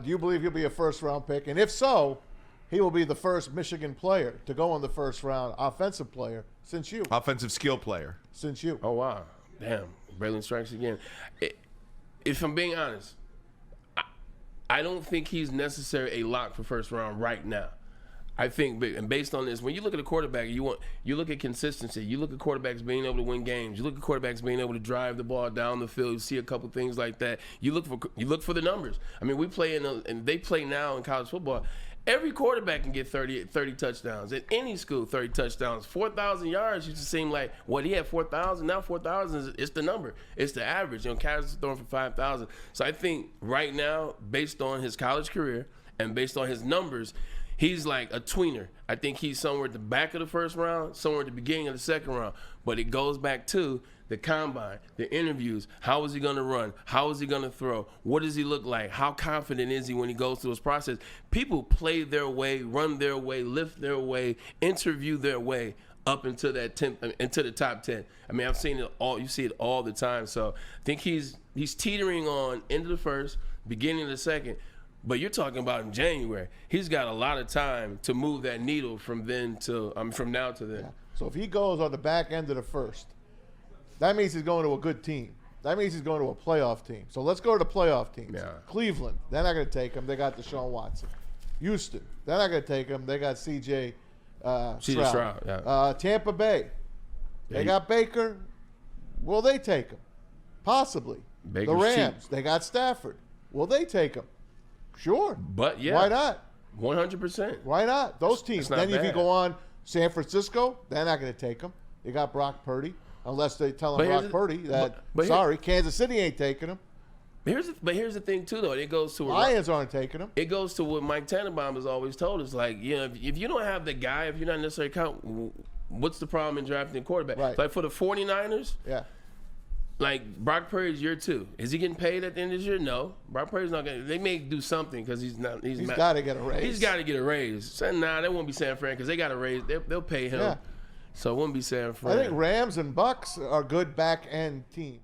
do you believe he'll be a first-round pick? And if so, he will be the first Michigan player to go in the first round, offensive player, since you. Offensive skill player. Since you. Oh, wow. Damn. Braylon strikes again. If I'm being honest, I don't think he's necessarily a lock for first round right now. I think, and based on this, when you look at a quarterback, you look at consistency. You look at quarterbacks being able to win games. You look at quarterbacks being able to drive the ball down the field. You see a couple things like that. You look for the numbers. I mean, we play and they play now in college football. Every quarterback can get 30 touchdowns. At any school, 30 touchdowns. 4,000 yards used to seem like, what, he had 4,000? Now 4,000 is the number. It's the average. Cavs is throwing for 5,000. So I think right now, based on his college career and based on his numbers, he's like a tweener. I think he's somewhere at the back of the first round, somewhere at the beginning of the second round. But it goes back to the combine, the interviews. How is he going to run? How is he going to throw? What does he look like? How confident is he when he goes through his process? People play their way, run their way, lift their way, interview their way up into into the top 10. I mean, I've seen it all. You see it all the time. So I think he's teetering on end of the first, beginning of the second. But you're talking about in January. He's got a lot of time to move that needle from now to then. Yeah. So if he goes on the back end of the first, that means he's going to a good team. That means he's going to a playoff team. So let's go to the playoff teams. Yeah. Cleveland, they're not going to take him. They got Deshaun Watson. Houston, they're not going to take him. They got C.J. Stroud. Yeah. Tampa Bay, they got Baker. Will they take him? Possibly. Baker's the Rams, cheap. they got Stafford. Will they take him? Sure. But, yeah. Why not? 100%. Why not? Those teams. Then if you bad. go on San Francisco, they're not going to take him. You got Brock Purdy, unless they tell him Brock Purdy that, sorry, Kansas City ain't taking him. But here's the thing, too, though. It goes to Lions aren't taking him. It goes to what Mike Tannenbaum has always told us. Like, if you don't have the guy, if you're not necessarily count, what's the problem in drafting a quarterback? Right. Like, for the 49ers, yeah. Like, Brock Purdy's year 2. Is he getting paid at the end of this year? No. Brock Purdy's not going to. They may do something because he's not. He's got to get a raise. He's got to get a raise. So, they won't be San Fran because they got a raise. They'll pay him. Yeah. So it won't be San Fran. I think Rams and Bucks are good back-end teams.